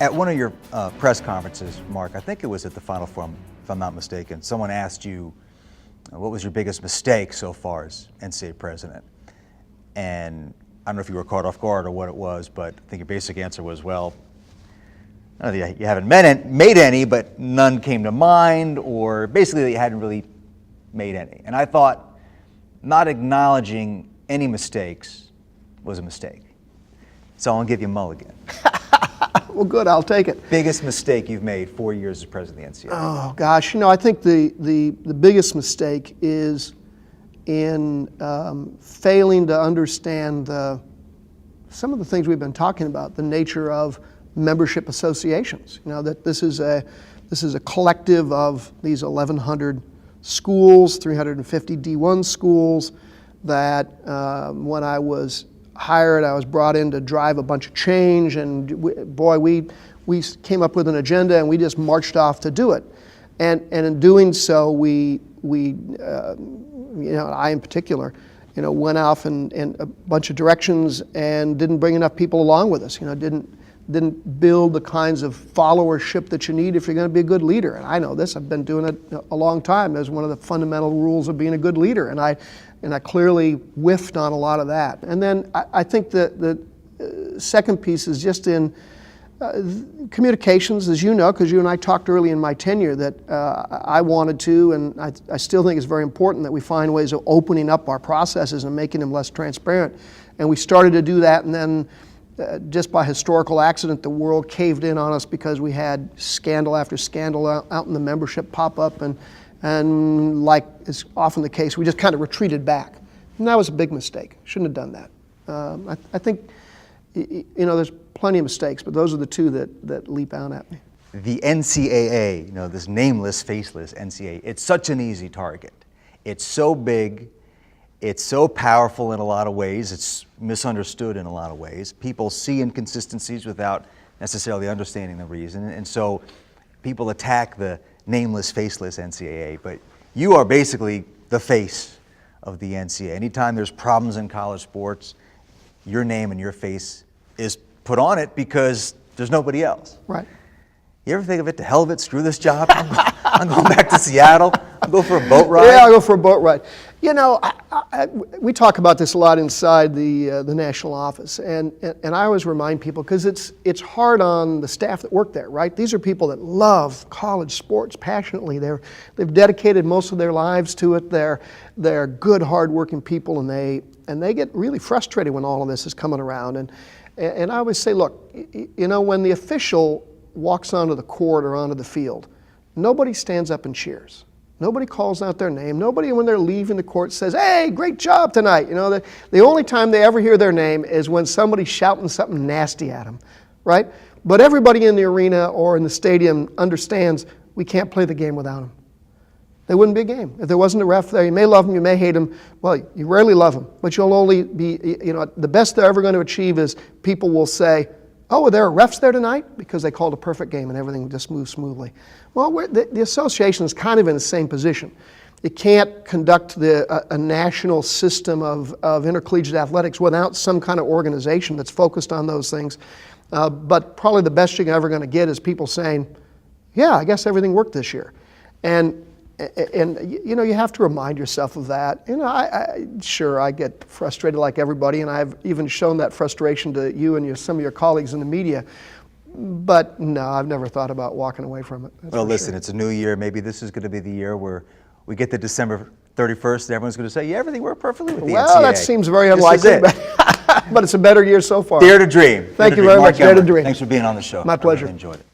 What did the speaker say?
At one of your press conferences, Mark, I think it was at the Final Four, if I'm not mistaken, someone asked you, what was your biggest mistake so far as NCAA president? And I don't know if you were caught off guard or what it was, but I think your basic answer was, well, you haven't made any, but none came to mind, or basically that you hadn't really made any. And I thought not acknowledging any mistakes was a mistake. So I'll give you a mulligan. Well, good, I'll take it. Biggest mistake you've made 4 years as president of the NCAA? Oh, gosh, I think the biggest mistake is in failing to understand some of the things we've been talking about, the nature of membership associations. That this is a collective of these 1,100 schools, 350 D1 schools, that when I was hired, I was brought in to drive a bunch of change, and we came up with an agenda and we just marched off to do it. And in doing so, we I in particular, went off in a bunch of directions and didn't bring enough people along with us. Didn't build the kinds of followership that you need if you're going to be a good leader. And I know this, I've been doing it a long time. There's one of the fundamental rules of being a good leader, and I clearly whiffed on a lot of that. And then I think the second piece is just in communications, as you know, because you and I talked early in my tenure, that I wanted to, and I still think it's very important that we find ways of opening up our processes and making them less transparent. And we started to do that, and then just by historical accident, the world caved in on us because we had scandal after scandal out in the membership pop up, and like is often the case, we just kind of retreated back. And that was a big mistake. Shouldn't have done that. I think, there's plenty of mistakes, but those are the two that leap out at me. The NCAA, this nameless, faceless NCAA, it's such an easy target. It's so big. It's so powerful in a lot of ways. It's misunderstood in a lot of ways. People see inconsistencies without necessarily understanding the reason. And so people attack the nameless, faceless NCAA. But you are basically the face of the NCAA. Anytime there's problems in college sports, your name and your face is put on it because there's nobody else. Right. You ever think of it, to hell of it, screw this job, I'm going back to Seattle, I'll go for a boat ride? Yeah, I'll go for a boat ride. We talk about this a lot inside the national office, and I always remind people, because it's hard on the staff that work there, right? These are people that love college sports passionately. They've dedicated most of their lives to it. They're good, hard-working people, and they get really frustrated when all of this is coming around. And I always say, look, when the official walks onto the court or onto the field, nobody stands up and cheers. Nobody calls out their name. Nobody, when they're leaving the court, says, "Hey, great job tonight." The only time they ever hear their name is when somebody's shouting something nasty at them, right? But everybody in the arena or in the stadium understands we can't play the game without them. There wouldn't be a game if there wasn't a ref there. You may love him, you may hate him. Well, you rarely love him, but you'll only be, the best they're ever going to achieve is people will say, "Oh, there are refs there tonight?" because they called a perfect game and everything just moved smoothly. Well, the association is kind of in the same position. It can't conduct a national system of intercollegiate athletics without some kind of organization that's focused on those things. But probably the best you're ever going to get is people saying, "Yeah, I guess everything worked this year." And you have to remind yourself of that. I get frustrated like everybody, and I've even shown that frustration to you and some of your colleagues in the media. But no, I've never thought about walking away from it. Well, listen, It's a new year. Maybe this is going to be the year where we get to December 31st and everyone's going to say, "Yeah, everything worked perfectly with the NCAA." Well, that seems very unlikely, but it's a better year so far. Dare to dream. Thank you very much. Dare to dream. Thanks for being on the show. My pleasure. I really enjoyed it.